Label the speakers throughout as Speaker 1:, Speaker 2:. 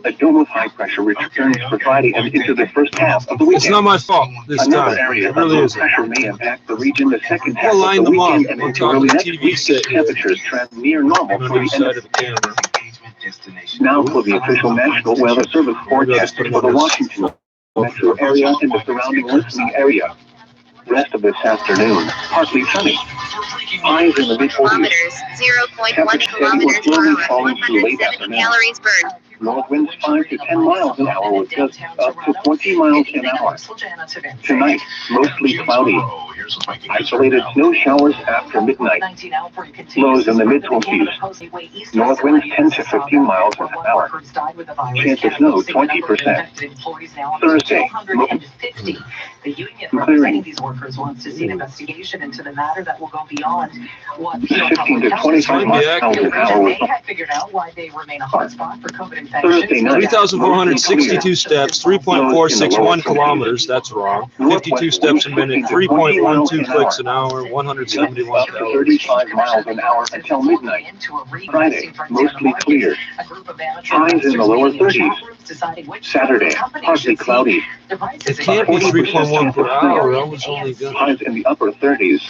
Speaker 1: A dome of high pressure returns for Friday and into the first half of the weekend.
Speaker 2: It's not my fault this
Speaker 1: Another
Speaker 2: time.
Speaker 1: area
Speaker 2: It really
Speaker 1: of low
Speaker 2: isn't.
Speaker 1: pressure may impact the region the second half
Speaker 2: We'll
Speaker 1: of
Speaker 2: line
Speaker 1: the
Speaker 2: them up.
Speaker 1: weekend and
Speaker 2: We'll
Speaker 1: into
Speaker 2: talk
Speaker 1: early
Speaker 2: to the
Speaker 1: next
Speaker 2: TV
Speaker 1: week.
Speaker 2: set here.
Speaker 1: Temperatures trend near normal
Speaker 2: On
Speaker 1: for
Speaker 2: each
Speaker 1: the end
Speaker 2: side
Speaker 1: of
Speaker 2: of the camera.
Speaker 1: now for the official National Weather Service forecast for the Washington metro area and the surrounding listening area. Rest of this afternoon, partly sunny. Highs in the mid-40s.
Speaker 3: 0.1 kilometers per hour, 170 calories burned.
Speaker 1: North winds 5 to 10 miles an hour with gusts up to 20 miles an hour. Tonight, mostly cloudy. Isolated snow showers after midnight. Lows in the mid-20s. North winds 10 to 15 miles an hour. Chance of snow 20%. Thursday, clearing.
Speaker 4: These workers wants to see an investigation into the matter that will go beyond what
Speaker 1: 15 to 25 miles an hour.
Speaker 4: They have figured out why they remain a hotspot for COVID
Speaker 1: Thursday
Speaker 4: infections.
Speaker 1: night.
Speaker 2: 3,462 steps, 3.461 kilometers. That's wrong. 52 steps a minute, 3.12 clicks an hour, 171
Speaker 1: Up to
Speaker 2: calories.
Speaker 1: 35 miles an hour until midnight. Friday, mostly clear. Highs in the lower 30s. Saturday, partly cloudy.
Speaker 2: It can't be 3.1 per hour. I was only going
Speaker 1: Highs in the upper 30s.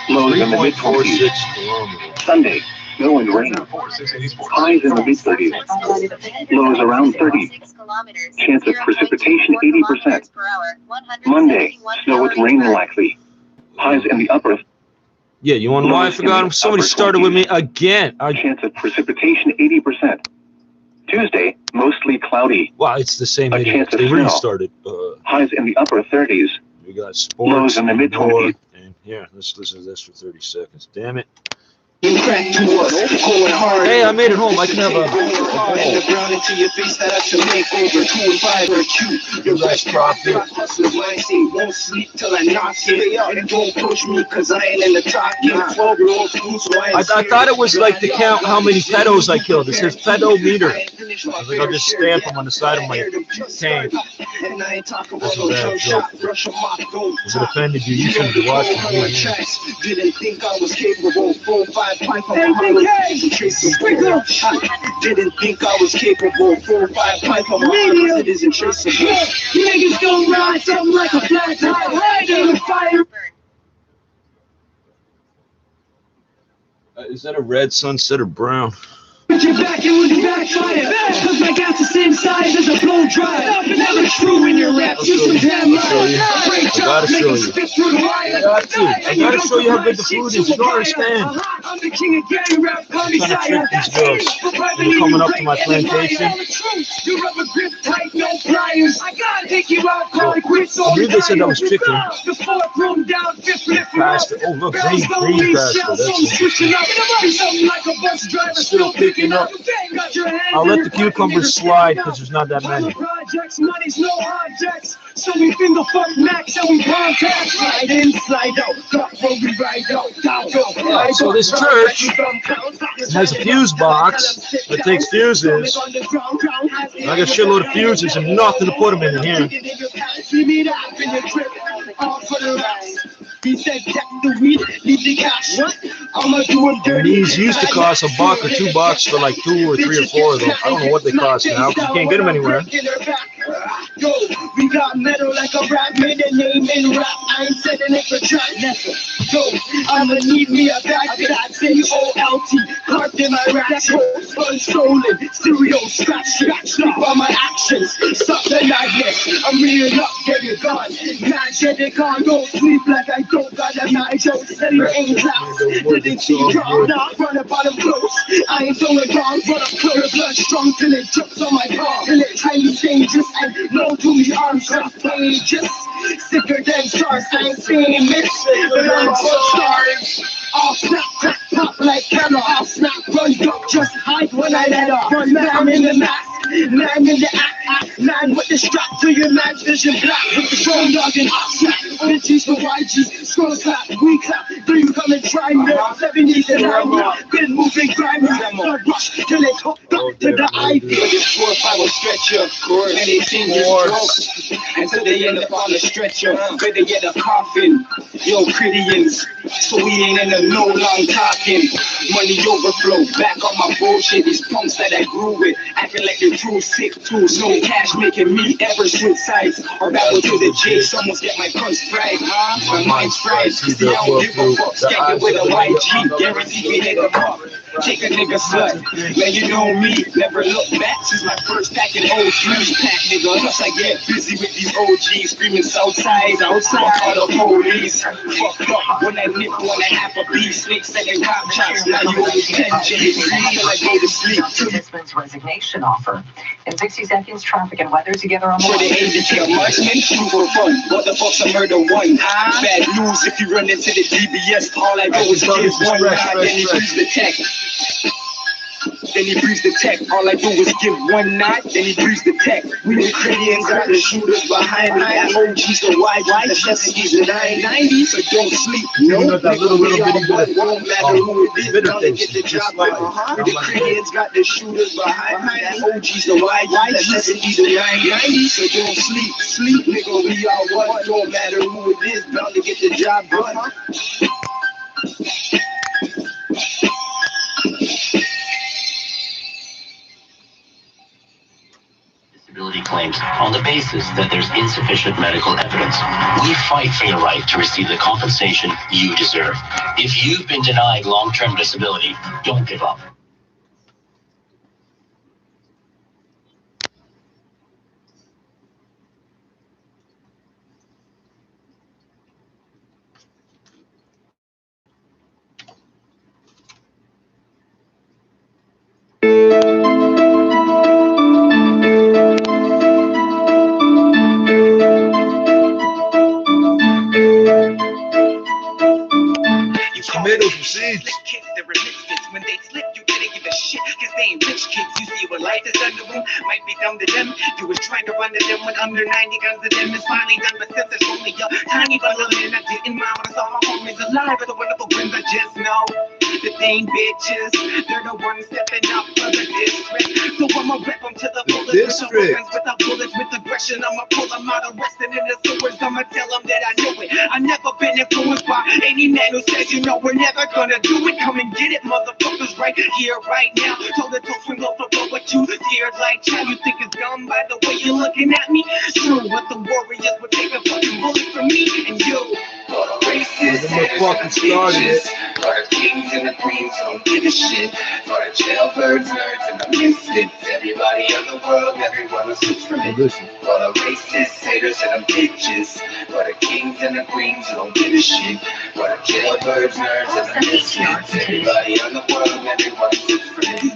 Speaker 1: Lows in the mid
Speaker 2: 3.46
Speaker 1: 20s.
Speaker 2: kilometers.
Speaker 1: Sunday, snow and rain. Highs in the mid 30s. Lows around 30. Chance of precipitation 80%. Monday, snow with rain likely. Highs in the upper.
Speaker 2: Yeah, you want to know why I forgot? Somebody started with me again.
Speaker 1: Chance of precipitation 80%. Tuesday, mostly cloudy.
Speaker 2: Wow, it's the same
Speaker 1: A
Speaker 2: idiots.
Speaker 1: chance of
Speaker 2: They
Speaker 1: snow.
Speaker 2: restarted.
Speaker 1: Highs in the upper 30s.
Speaker 2: We got sports.
Speaker 1: Lows in the mid 20s.
Speaker 2: And yeah, let's listen to this for 30 seconds. Damn it.
Speaker 5: Hey,
Speaker 2: I made it home. I can have a I thought it was like to count how many pedos I killed. It says pedo meter. I was like, I'll just stamp them on the side of my tank. That's a bad joke. If it offended you, you shouldn't be watching me.
Speaker 5: Didn't think I was capable. 4-5 pipe on my didn't think I was capable. 4-5 pipe on my it isn't traceable. Niggas gon' ride something like a flat tire. Right in the fire.
Speaker 2: Is that a red sunset or brown?
Speaker 5: Put your back and with the backfire. Cause my gas the same size as a blow dryer. Never true in your rap. You some damn liar.
Speaker 2: I gotta show you. I gotta show you how good the food is. You don't understand.
Speaker 5: I'm the king of gang rap.
Speaker 2: I'm trying to trick these girls. They're coming up to my plantation.
Speaker 5: You rubber grip tight, no pliers. I gotta take you out, probably quit so
Speaker 2: I believe they said that was chicken.
Speaker 5: The fourth room down, fifth flip
Speaker 2: Pastor. Oh, look, green pastor. That's
Speaker 5: switching up. Something like a bus driver still picking up.
Speaker 2: I'll let the cucumbers slide because there's not that many.
Speaker 5: Projects, money's no objects. So we finger fuck max and we contact. Slide in, slide out. Got where we ride out. Down, go.
Speaker 2: So this church has a fuse box that takes fuses. I got a shitload of fuses and nothing to put them in here.
Speaker 5: He said, check the weed, leave the cash. I'ma do him dirty.
Speaker 2: These used to cost $1 or $2 for like 2 or 3 or 4 of them. I don't know what they cost now because you can't get them anywhere.
Speaker 5: Yo, we got metal like a rap, made a name in rap. I ain't setting it for trap. Yo, I'ma need me a backpack, C-O-L-T, carved in my rap holes, unstolen, stereo scratch, sleep on my actions, stop the madness, I'm reeling up, get it gone, magic, they can't go sleep like I don't got a night, yo, steady ain't class, didn't see draw, now run up on them close, I ain't throwing down, run up close, blood strong till it jumps on my palm, till it highly dangerous, and no to me arms are pages, sicker than stars, I ain't famous, but I'm stars. I'll snap, crack, pop like camera. I'll snap, run, duck, just hide when I let up. Run, man in the mask, man in the act, man with the strap to your man's vision black. With the phone dog and I'll snap. OGs for YGs, scroll clap, we clap. Do you come and try me? 70s and 90s, been moving grimy. Blood rush till it hooked up to the idea. This 4 or 5 will stretch you, and they think you're broke. And so they end up on the stretcher, better get a coffin. Yo, Critians, so we ain't in the no long talking. Money overflow, back on my bullshit. These punks that I grew with, acting like they're too sick, too no cash making me ever switch sides. Or battle to the J, someone's get my crust fried. My mind's fried, see I don't give a fuck. Skanking with a YG, guarantee we hit the pop. Take a nigga slut, man, you know me, never look back since my first pack in OGs pack, nigga. Plus I get busy with these OGs, screaming Southside, outside, all the police. Fucked up when I nip 1.5 a beat, snakes and cop chops, now you only 10 J's, till I go to sleep.
Speaker 4: Participants' resignation offer. In 60 seconds, traffic and weather together on the
Speaker 5: Sure, they aim to kill marksmen, shoot for fun. What the fuck's a murder one? Bad news if you run into the DBS, all I do is give one nod, then he breathes the tech. Then he breathes the tech. All I do is give one nod, then he breathes the tech. We the Critians got the shooters behind me. That OG's the YG, the 70s, the 90s, so don't sleep. No,
Speaker 2: that little bitty bit
Speaker 5: won't matter who it is, gonna get the job done. The Critians got the shooters behind me. That OG's the YG, the 70s, the 90s, so don't sleep. Sleep, nigga, we all what? Don't matter who it is, bound to get the job done.
Speaker 6: Disability claims on the basis that there's insufficient medical evidence. We fight for your right to receive the compensation you deserve. If you've been denied long-term disability, don't give up.
Speaker 2: Tomatoes and seeds.
Speaker 5: When they slip, you didn't give a shit, cause they ain't rich kids. You see what life is done to them, might be dumb to them. You was trying to run to them with under 90 guns to them. It's finally done, but since there's only a tiny bundle and I didn't mind when I saw my homies alive. But the wonderful friends I just know that they ain't bitches. They're the ones stepping up for the district. So I'ma rep them to the fullest. With the bullets, with aggression, I'ma pull them out, arresting in the sewers. I'ma tell them that I know it. I never been influenced by any man who says, you know, we're never gonna do it. Come and get it, motherfuckers, right here, right now. Told the toast from low for what you scared like child. You think it's dumb by the way you're looking at me? True, what the warriors would take a fucking bullet from me and you. For the racists and bitches, for the kings and the queens who don't give a shit, for the jailbirds, nerds, and the misfits, everybody in the world, everyone who's for me. For the racists, haters, and the bitches, for the kings and the queens who don't give a shit, for the jailbirds, nerds, and the misfits, everybody in the world, everyone who's for me.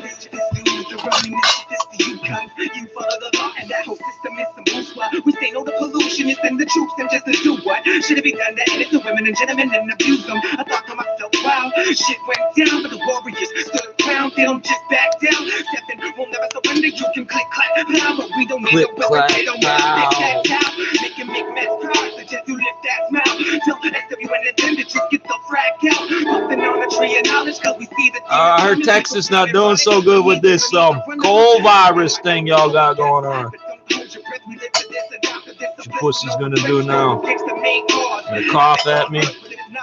Speaker 5: You follow the law and that whole system is some bullshit. We say no to pollution, it's in the troops and just to do what should it be done to innocent women and gentlemen and abuse them. I thought to myself, wow, shit went down, but the warriors stood around, they don't just back down. Stepping, we'll never surrender, you can click, clap, pow, but we don't need a weapon, they don't want to stick that out. They can make mess cars, so just to lift that smile. Tell SWN and them to just get the frag out. Something on a tree of knowledge, cause we see the
Speaker 2: I heard Texas not doing so good with this cold virus thing y'all got going on. What you pussies gonna do now? Gonna cough at me?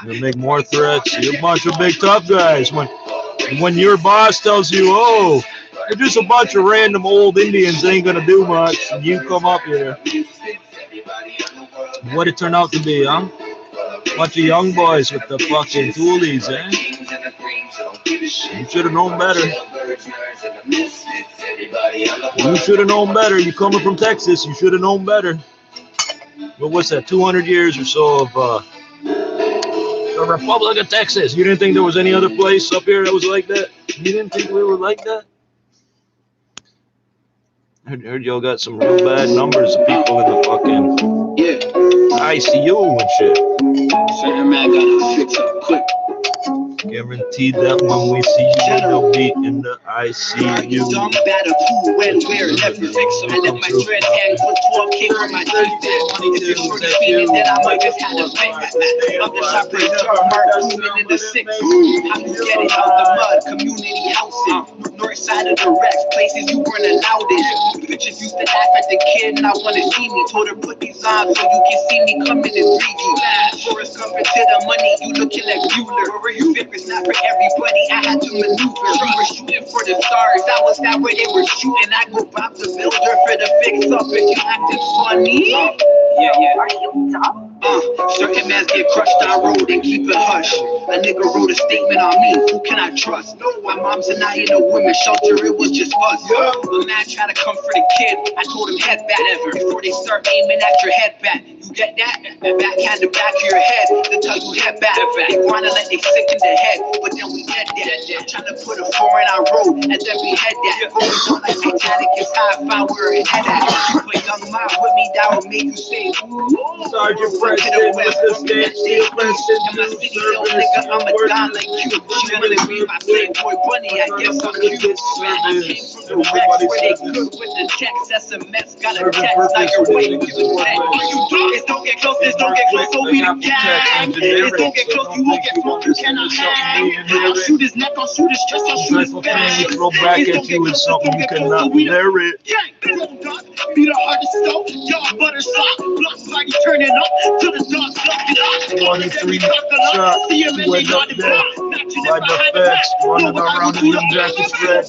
Speaker 2: Gonna make more threats? You're a bunch of big tough guys. When your boss tells you, oh, you're just a bunch of random old Indians, ain't gonna do much, and you come up here. What it turned out to be, huh? Bunch of young boys with the fucking toolies, eh? You should have known better. You should have known better. You coming from Texas, you should have known better. But what's that, 200 years or so of the Republic of Texas? You didn't think there was any other place up here that was like that? You didn't think we were like that? I heard y'all got some real bad numbers of people in the fucking ICU and shit.
Speaker 5: Certain man gotta fix up quick.
Speaker 2: Guaranteed that when we see you, they'll be in the ICU.
Speaker 5: Dumb batter who, when, where, never fix them. I left my dread hang with 12K for my teeth. If you're shorty feeling that I might just had a fix. I'm the top rated mark moving in the 6. How you get it out the mud? Community housing. North side of the Rex, places you weren't allowed in. Bitches used to laugh at the kid and I wanna see me. Told her put these on so you can see me coming in 3D. Forrest Gump to the money, you looking like Bueller. You figure it's not for everybody, I had to maneuver. We were shooting for the stars, that was that where they were shooting. I go Bob the Builder for the fix up if you acting funny. Yeah.
Speaker 4: Are you dumb?
Speaker 5: Certain mans get crushed on road and keep it hush. A nigga wrote a statement on me, who can I trust? My mom's and I in a women's shelter, it was just us. A man tried to come for the kid, I told him head back. Before they start aiming at your head back. You get that? Backhand the back of your head, they tell you head back. They wanna let they sick in the head, but then we dead that. Trying to put a foreign on road, and then we head that. Always on like Titanic, it's high if I were a head at. You put young mind with me, that would make you say, ooh.
Speaker 2: Sergeant Preston with the state steel Preston.
Speaker 5: In my city, yo, nigga, I'm a don like you. She wanna be my playboy bunny, I guess I'm cute. Man, I came from the Rex where they cook with the text SMS. Got a text, now you're waiting to the next. It's don't get close, this don't get close, so we the gang. It's don't get close, you won't get smoked, you cannot hang. I'll shoot his neck, I'll shoot his chest, I'll shoot his back.
Speaker 2: Throw back at you with something you cannot bear it.
Speaker 5: Yeah, be the hardest stove, y'all butter slop. Block party turning up till the dogs sucking up.
Speaker 2: 23 shots, you end up there. By the facts, running around in them jackets red.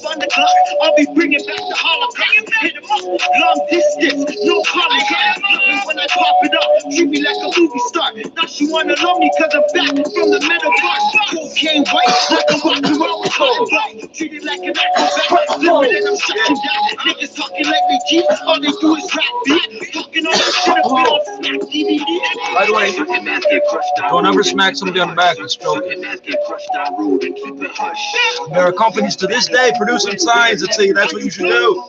Speaker 5: I'll be bringing back the holocaust. Hit him up, long distance, no holocaust. When I pop it up, treat me like a movie star. Now she wanna love me cause I'm back from the middle part. Cocaine white, like I'm walking around with cold. Treat it like an acrobat, living and I'm shutting down. Niggas talking like they cheat, all they do is rap beat. Talking all that shit up, we don't smack DVD.
Speaker 2: By the way, don't ever smack somebody on the back and stroke it. There are companies to this day producing signs that say that's what you should do.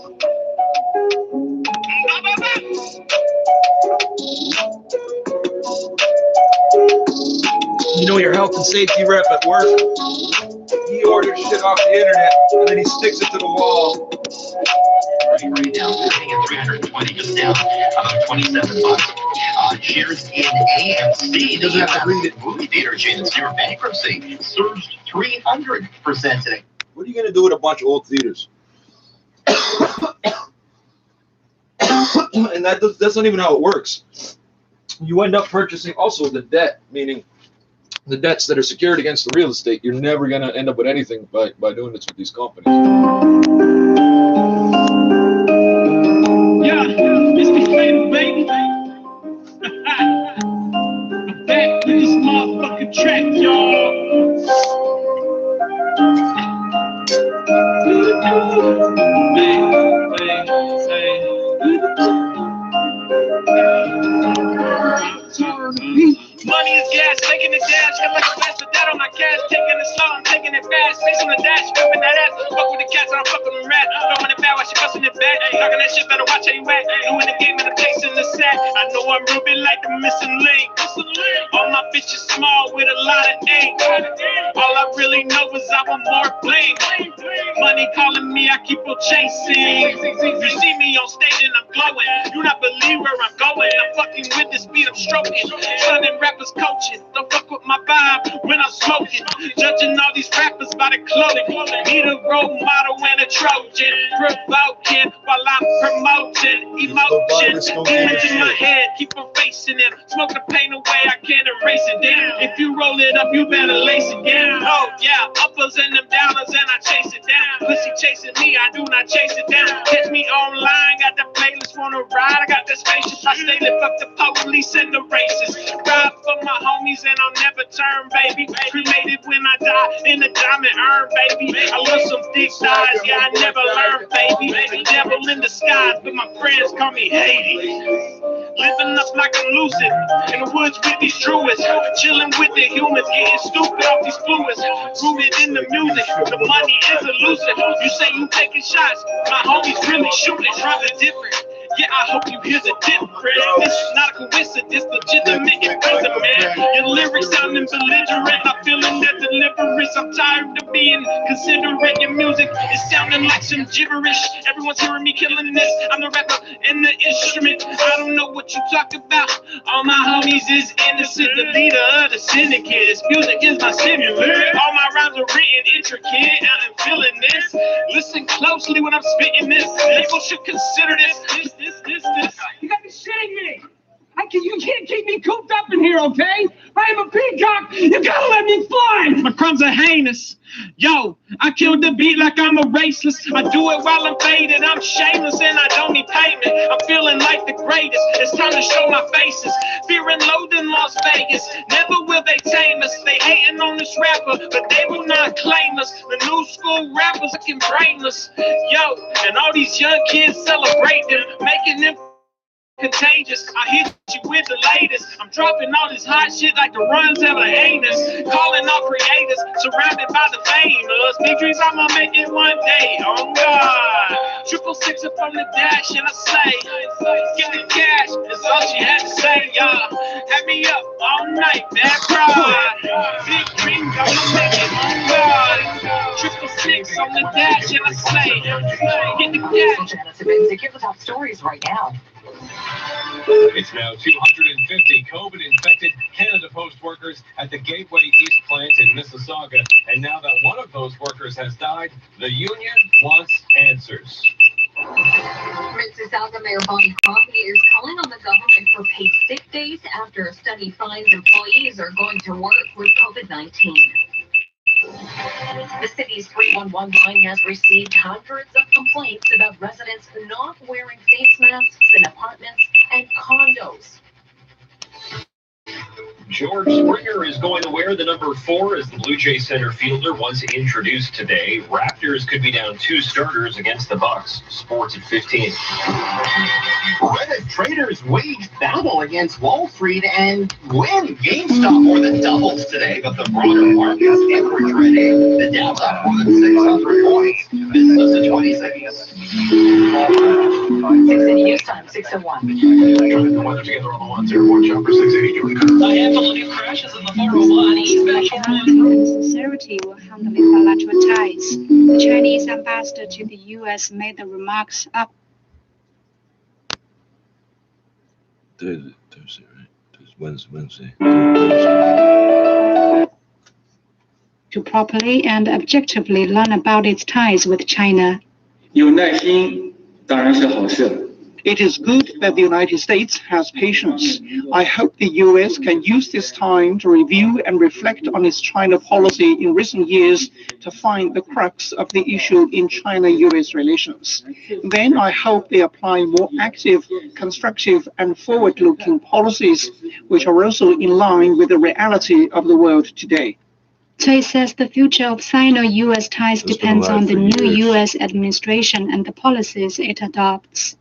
Speaker 2: You know your health and safety rep at work, he orders shit off the internet and then he sticks it to the wall.
Speaker 6: Right now, sitting at 320, just down about 27 bucks. Shares in AMC,
Speaker 2: Doesn't have to read it.
Speaker 6: movie theater chain that's near bankruptcy, surged 300% today.
Speaker 2: What are you gonna do with a bunch of old theaters? And that's not even how it works. You end up purchasing also the debt, meaning the debts that are secured against the real estate. You're never gonna end up with anything by doing this with these companies.
Speaker 5: Yeah, it's the same, baby. I'm back with this motherfucking track, y'all. Money is gas, making it dash, feel like a bastard that on my cash, taking it slow, I'm taking it fast, face on the dash, whipping that ass, fuck with the cats, I don't fuck with them rats, throwing it bad while she busting it back, talking that shit, better watch how you act, doing the game and the place in the sack, I know I'm ruby like the missing link, all my bitches small with a lot of ink, all I really know is I want more bling, money calling me, I keep on chasing, you see me on stage and I'm glowing, you not believe where I'm going, I'm fucking with the speed I'm stroking, son and rappers coaching, don't fuck with my vibe when I'm smoking, judging all these rappers by the clothing, need a role model and a Trojan, provoking while I'm promoting, emotions, demons in my head, keep on facing them, smoke the pain away, I can't erase it, damn, if you roll it up, you better lace it down, oh yeah, uppers and them downers and I chase it down, pussy chasing me, I do not chase it down, catch me online, got the playlist, wanna ride, I got the spacious, I stay lift up the police and the races, ride for my homies and I'll never turn, baby, cremated when I die, in the diamond urn, baby, I love some thick thighs, yeah, I never learned, baby, the devil in disguise, but my friends call me Hades, living up like I'm lucid, in the woods with these druids, chilling with the humans, getting stupid off these fluids, rooted in the music, the money is elusive, you say you taking shots, my homies really shooting, trying different.
Speaker 7: Yeah, I hope you hear the difference. This is not a coincidence, legitimate imprisonment. Your lyrics sounding belligerent. I'm feeling that deliverance. I'm tired of being considerate. Your music is sounding like some gibberish. Everyone's hearing me killing this. I'm the rapper and the instrument. I don't know what you talk about. All my homies is innocent. The leader of the syndicate. This music is my stimulant. All my rhymes are written intricate. I'm feeling this. Listen closely when I'm spitting this. People should consider this. You gotta be shitting me. You can't keep me cooped up in here, okay? I am a peacock. You gotta let me fly. My crimes are heinous. Yo, I killed the beat like I'm a racist. I do it while I'm faded. I'm shameless and I don't need payment. I'm feeling like the greatest. It's time to show my faces. Fear and loathing Las Vegas. Never will they tame us. They hating on this rapper, but they will not claim us. The new school rappers are brainless. Yo, and all these young kids celebrate them, making them contagious. I hit you with the latest. I'm dropping all this hot shit like the runs ever heinous. Calling all creators, surrounded by the famous. Big dreams, I'ma make it one day. Oh God. 666 up on the dash and I say, get the cash. That's all she had to say, y'all. Had me up all night, bad pride. Big dreams, I'ma make it. Oh God. 666 on the dash and I say, get the cash.
Speaker 4: Give the top stories right now.
Speaker 8: It's now 250 COVID-infected Canada Post workers at the Gateway East plant in Mississauga. And now that one of those workers has died, the union wants answers.
Speaker 9: Mississauga Mayor Bonnie Crombie is calling on the government for paid sick days after a study finds employees are going to work with COVID-19.
Speaker 4: The city's 311 line has received hundreds of complaints about residents not wearing face masks in apartments and condos.
Speaker 6: George Springer is going to wear the number 4 as the Blue Jay center fielder once introduced today. Raptors could be down 2 starters against the Bucks. Sports at 15.
Speaker 10: Reddit traders wage battle against Wall Street and win. GameStop more than doubles today, but the broader market is retreating. The Dow's up more than 600 points. Business at 20 seconds.
Speaker 4: 680 news time, 601.
Speaker 8: The weather together on the ones here. Watch out for 680.
Speaker 11: I have to crashes in the 401 eastbound.
Speaker 12: Sincerity will handle bilateral ties. The Chinese ambassador to the U.S. made the remarks up.
Speaker 2: Thursday, right? Wednesday.
Speaker 12: To properly and objectively learn about its ties with China.
Speaker 13: 有耐心当然是好事。
Speaker 14: It is good that the United States has patience. I hope the U.S. can use this time to review and reflect on its China policy in recent years to find the crux of the issue in China-U.S. relations. Then I hope they apply more active, constructive, and forward-looking policies, which are also in line with the reality of the world today.
Speaker 12: Cui says the future of Sino-U.S. ties depends on the new U.S. administration and the policies it adopts.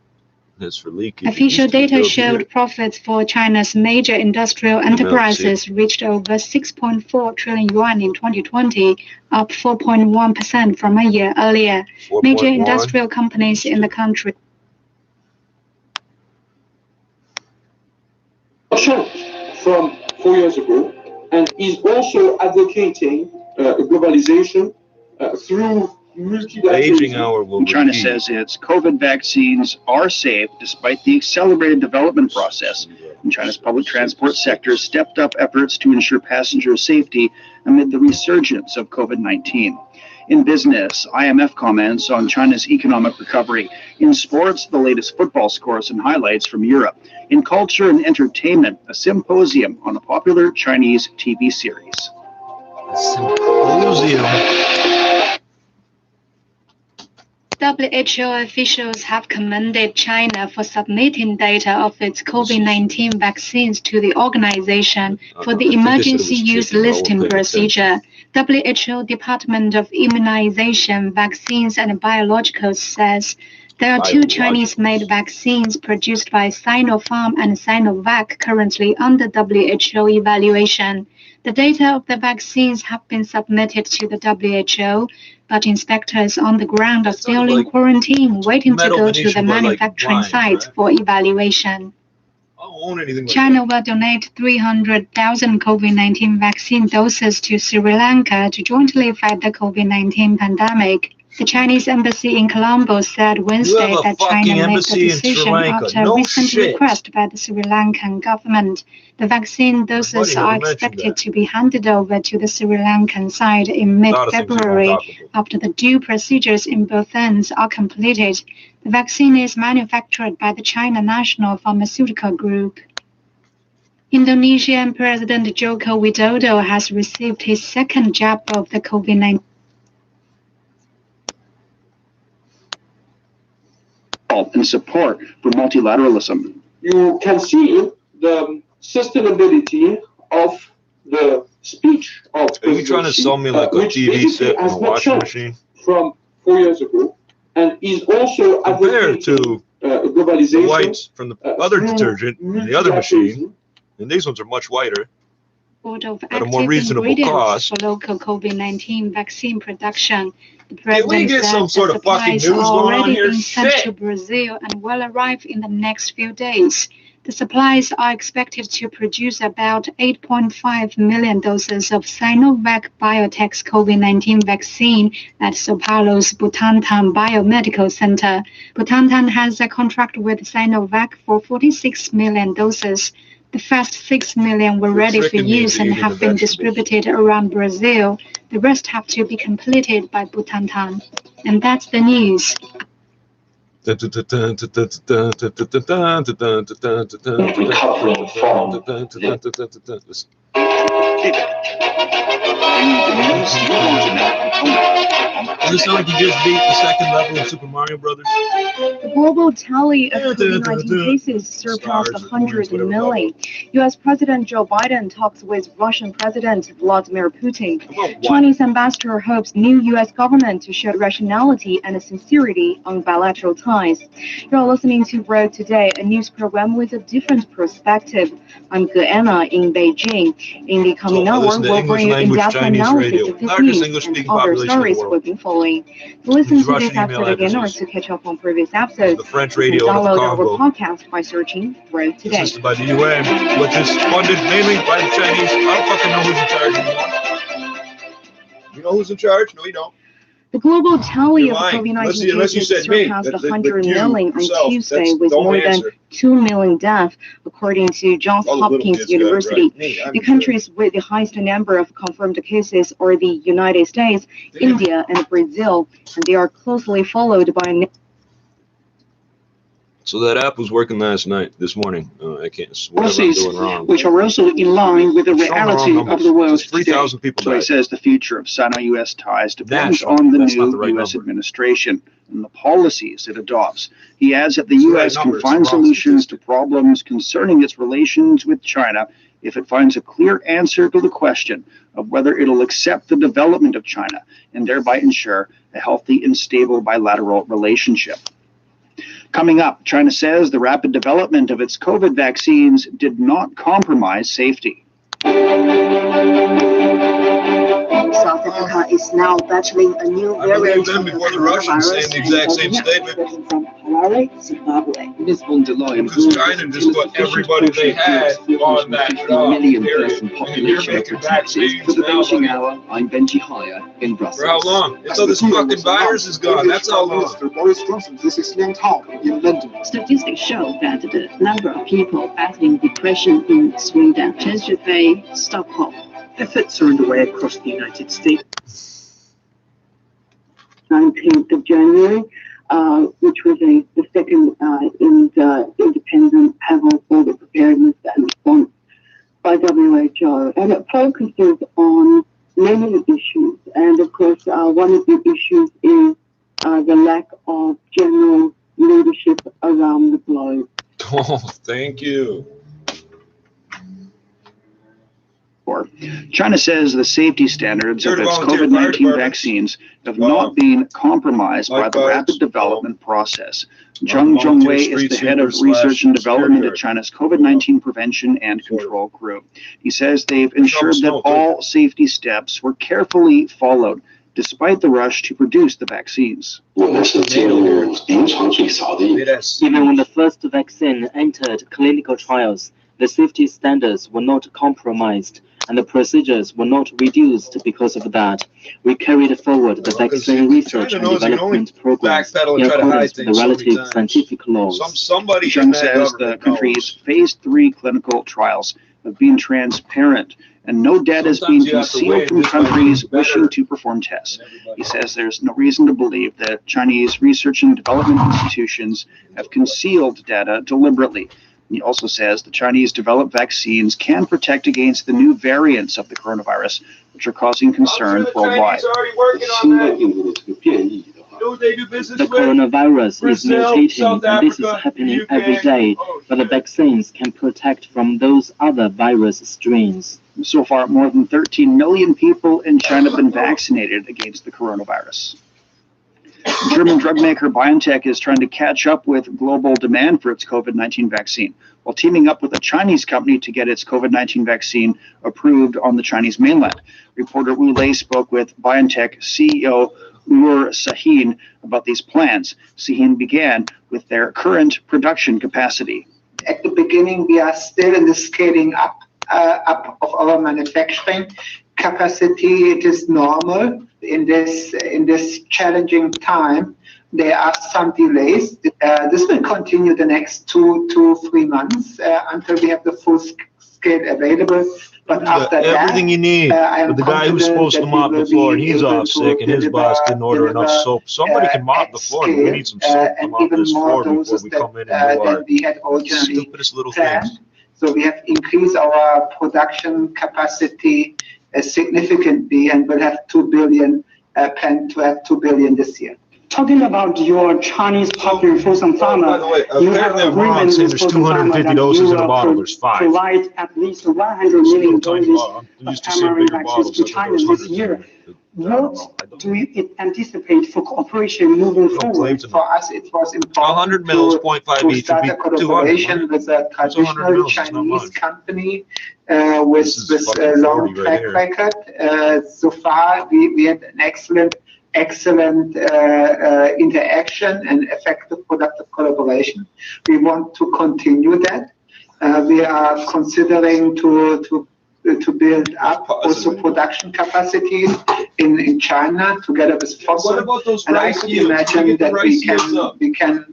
Speaker 2: That's for leaking.
Speaker 12: Official data showed profits for China's major industrial enterprises reached over 6.4 trillion yuan in 2020, up 4.1% from a year earlier. Major industrial companies in the country.
Speaker 15: From 4 years ago, and is also advocating globalization through
Speaker 2: aging hour will
Speaker 1: China says its COVID vaccines are safe despite the accelerated development process. And China's public transport sector stepped up efforts to ensure passenger safety amid the resurgence of COVID-19. In business, IMF comments on China's economic recovery. In sports, the latest football scores and highlights from Europe. In culture and entertainment, a symposium on a popular Chinese TV series.
Speaker 2: Symposium.
Speaker 12: WHO officials have commended China for submitting data of its COVID-19 vaccines to the organization for the emergency use listing procedure. WHO Department of Immunization, Vaccines and Biologicals says there are 2 Chinese-made vaccines produced by Sinopharm and Sinovac currently under WHO evaluation. The data of the vaccines have been submitted to the WHO. but inspectors on the ground are still in quarantine, waiting to go to the manufacturing site for evaluation. China will donate 300,000 COVID-19 vaccine doses to Sri Lanka to jointly fight the COVID-19 pandemic. The Chinese embassy in Colombo said Wednesday that China made the decision after a recent request by the Sri Lankan government. The vaccine doses are expected to be handed over to the Sri Lankan side in mid-February after the due procedures in both ends are completed. The vaccine is manufactured by the China National Pharmaceutical Group. Indonesian President Joko Widodo has received his second jab of the COVID-19.
Speaker 1: And support for multilateralism.
Speaker 15: You can see the sustainability of the speech of
Speaker 2: Are you trying to sell me like a TV set and a washing machine?
Speaker 15: From 4 years ago, and is also
Speaker 2: compared to
Speaker 15: globalization,
Speaker 2: the whites from the other detergent and the other machine, and these ones are much whiter at a more reasonable cost.
Speaker 12: For local COVID-19 vaccine production. The
Speaker 2: Can we get some sort of fucking news going on here?
Speaker 12: Sent to Brazil and will arrive in the next few days. The supplies are expected to produce about 8.5 million doses of Sinovac Biotech's COVID-19 vaccine at Sao Paulo's Butantan Biomedical Center. Butantan has a contract with Sinovac for 46 million doses. The first 6 million were ready for use and have been distributed around Brazil. The rest have to be completed by Butantan. And that's the news.
Speaker 2: Does it sound like you just beat the second level of Super Mario Brothers?
Speaker 16: The global tally of COVID-19 cases surpassed 100 million. U.S. President Joe Biden talks with Russian President Vladimir Putin. Chinese ambassador hopes new U.S. government to show rationality and sincerity on bilateral ties. You're listening to Road Today, a news program with a different perspective. I'm Anna in Beijing. In the coming hour, we'll bring you in-depth analysis of this news and other stories we've been following. To listen to this episode again or to catch up on previous episodes,
Speaker 2: the French radio
Speaker 16: download our podcast by searching Road Today.
Speaker 2: Assisted by the UN, which is funded mainly by the Chinese. I don't fucking know who's in charge anymore. You know who's in charge? No, you don't.
Speaker 16: The global tally of COVID-19 cases surpassed 100 million on Tuesday, with more than 2 million deaths, according to Johns Hopkins University. The countries with the highest number of confirmed cases are the United States, India, and Brazil, and they are closely followed by...
Speaker 2: So that app was working this morning. I can't. Whatever I'm doing wrong.
Speaker 14: Which are also in line with the reality of the world today.
Speaker 2: 3,000 people
Speaker 1: So he says the future of Sino-U.S. ties depends on the new U.S. administration and the policies it adopts. He adds that the U.S. can find solutions to problems concerning its relations with China if it finds a clear answer to the question of whether it'll accept the development of China and thereby ensure a healthy and stable bilateral relationship. Coming up, China says the rapid development of its COVID vaccines did not compromise safety.
Speaker 16: South Africa is now battling a new variant of the coronavirus.
Speaker 2: The exact same statement.
Speaker 16: From Harare, Zimbabwe.
Speaker 2: Because China just put everybody they had on that million-person population vaccines
Speaker 17: for the Beijing Hour. I'm Benji Haya in Brussels.
Speaker 2: For how long? Until this fucking virus is gone. That's how long.
Speaker 18: Statistics show that the number of people battling depression in Sweden tends to face Stockholm.
Speaker 19: Efforts are underway across the United States.
Speaker 18: 19th of January, which was the second in the independent panel for the preparedness and response by WHO. And it focuses on many issues. And of course, one of the issues is the lack of general leadership around the globe.
Speaker 2: Oh, thank you.
Speaker 1: China says the safety standards of its COVID-19 vaccines have not been compromised by the rapid development process. Zheng Zhongwei is the head of research and development at China's COVID-19 prevention and control group. He says they've ensured that all safety steps were carefully followed,
Speaker 14: despite the rush to produce the vaccines.
Speaker 20: Even when the first vaccine entered clinical trials, the safety standards were not compromised and the procedures were not reduced because of that. We carried forward the vaccine research and development programs in accordance with the relative scientific laws.
Speaker 14: Zhang says the country's phase 3 clinical trials have been transparent and no data is being concealed from countries wishing to perform tests. He says there's no reason to believe that Chinese research and development institutions have concealed data deliberately. He also says the Chinese developed vaccines can protect against the new variants of the coronavirus, which are causing concern worldwide.
Speaker 20: The coronavirus is mutating, and this is happening every day, but the vaccines can protect from those other virus strains.
Speaker 14: So far, more than 13 million people in China have been vaccinated against the coronavirus. German drug maker BioNTech is trying to catch up with global demand for its COVID-19 vaccine, while teaming up with a Chinese company to get its COVID-19 vaccine approved on the Chinese mainland. Reporter Wu Lei spoke with BioNTech CEO Ur Sahin about these plans. Sahin began with their current production capacity.
Speaker 21: At the beginning, we are still in the scaling up of our manufacturing capacity. It is normal in this challenging time. There are some delays. This will continue the next 2 to 3 months until we have the full scale available. But after
Speaker 2: everything
Speaker 21: that,
Speaker 2: you need. But the guy who's supposed to mop the floor, and he's off sick, and his boss didn't order enough soap. Somebody can mop the floor. We need some soap to mop this floor before we come in and do our stupidest little things.
Speaker 21: So we have increased our production capacity significantly, and we'll have 2 billion, planned to have 2 billion this year.
Speaker 14: Talking about your Chinese partner, Fosun Pharma, you have agreement with Fosun Pharma that you will provide at least 100 million doses of mRNA vaccines to China this year. What do you anticipate for cooperation moving forward?
Speaker 21: For us, it was important to start a collaboration with a traditional Chinese company with a long track record. So far, we had an excellent interaction and effective productive collaboration. We want to continue that. We are considering to build up also production capacities in China together with Fosun. And I could imagine that we can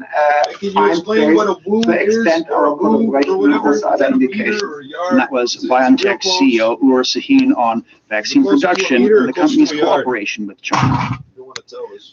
Speaker 21: find ways to extend our collaboration with other indications.
Speaker 14: And that was BioNTech CEO Ur Sahin on vaccine production and the company's cooperation with China.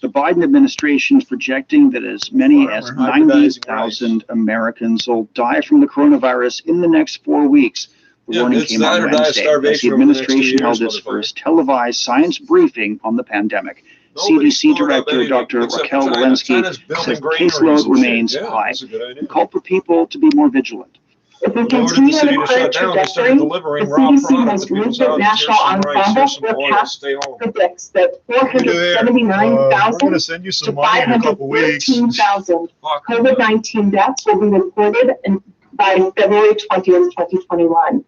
Speaker 14: The Biden administration is projecting that as many as 90,000 Americans will die from the coronavirus in the next 4 weeks. The warning came on Wednesday as the administration held its first televised science briefing on the pandemic. CDC Director Dr. Raquel Walensky says the caseload remains high and called for people to be more vigilant.
Speaker 22: If we continue on the current trajectory, the CDC most recent national ensemble forecast predicts that 479,000 to 515,000 COVID-19 deaths will be reported by February 20th, 2021.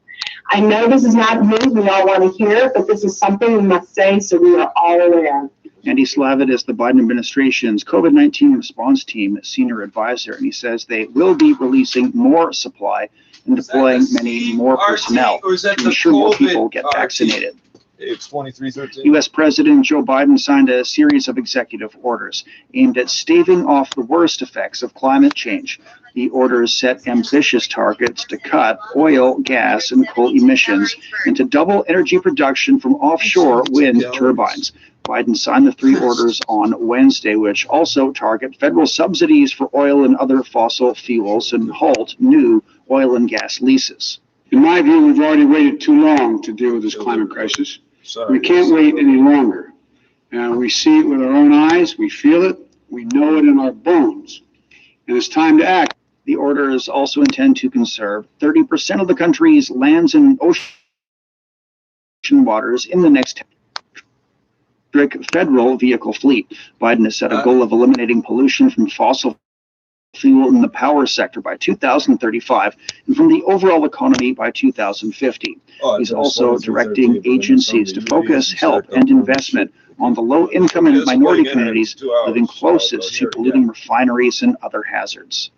Speaker 22: I know this is not news we all want to hear, but this is something we must say so we are all aware.
Speaker 14: Andy Slavitt is the Biden administration's COVID-19 response team senior advisor, and he says they will be releasing more supply and deploying many more personnel to ensure more people get vaccinated.
Speaker 2: It's 2313.
Speaker 14: U.S. President Joe Biden signed a series of executive orders aimed at staving off the worst effects of climate change. The orders set ambitious targets to cut oil, gas, and coal emissions and to double energy production from offshore wind turbines. Biden signed the 3 orders on Wednesday, which also target federal subsidies for oil and other fossil fuels and halt new oil and gas leases.
Speaker 23: In my view, we've already waited too long to deal with this climate crisis. We can't wait any longer. We see it with our own eyes, we feel it, we know it in our bones, and it's time to act.
Speaker 14: The orders also intend to conserve 30% of the country's lands and ocean waters in the next federal vehicle fleet. Biden has set a goal of eliminating pollution from fossil
Speaker 3: fuel in the power sector by 2035 and from the overall economy by 2050. He's also directing agencies to focus help and investment on the low-income and minority communities living closest to polluting refineries and other hazards.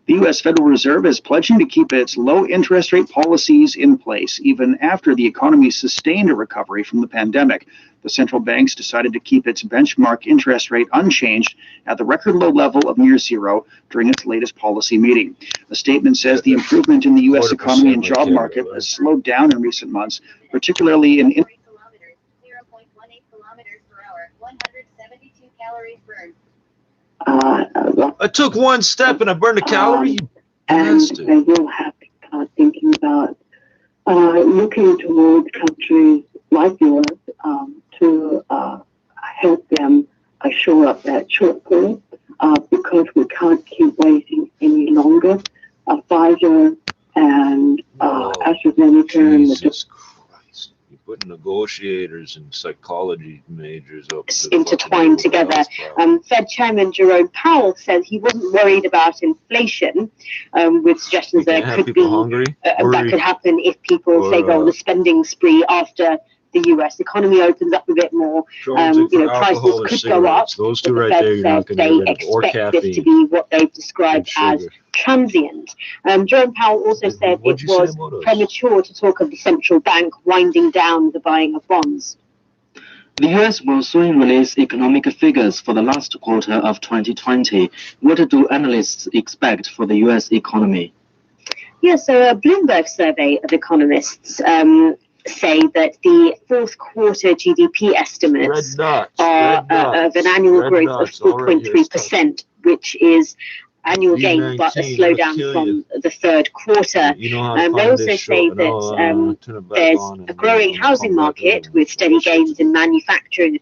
Speaker 3: The U.S. Federal Reserve is pledging to keep its low interest rate policies in place even after the economy sustained a recovery from the pandemic. The central banks decided to keep its benchmark interest rate unchanged at the record low level of near zero during its latest policy meeting. The statement says the improvement in the U.S. economy and job market has slowed down in recent months, particularly in
Speaker 5: 0.18 kilometers per hour, 172 calories burned.
Speaker 2: I took one step and I burned a calorie.
Speaker 18: And they will have to start thinking about looking towards countries like yours to help them shore up that shortfall because we can't keep waiting any longer. Pfizer and AstraZeneca and the
Speaker 2: Put negotiators and psychology majors up
Speaker 7: intertwined together. Fed Chairman Jerome Powell says he wasn't worried about inflation, with suggestions that it could be that could happen if people say go on a spending spree after the U.S. economy opens up a bit more. Prices could go up.
Speaker 2: Those two right there, you're not going to get rid of, or caffeine.
Speaker 7: This to be what they've described as transient. Jerome Powell also said it was premature to talk of the central bank winding down the buying of bonds.
Speaker 20: The U.S. will soon release economic figures for the last quarter of 2020. What do analysts expect for the U.S. economy?
Speaker 7: Yeah, so a Bloomberg survey of economists say that the fourth quarter GDP estimates are of an annual growth of 4.3%, which is annual gain, but a slowdown from the third quarter. They also say that there's a growing housing market with steady gains in manufacturing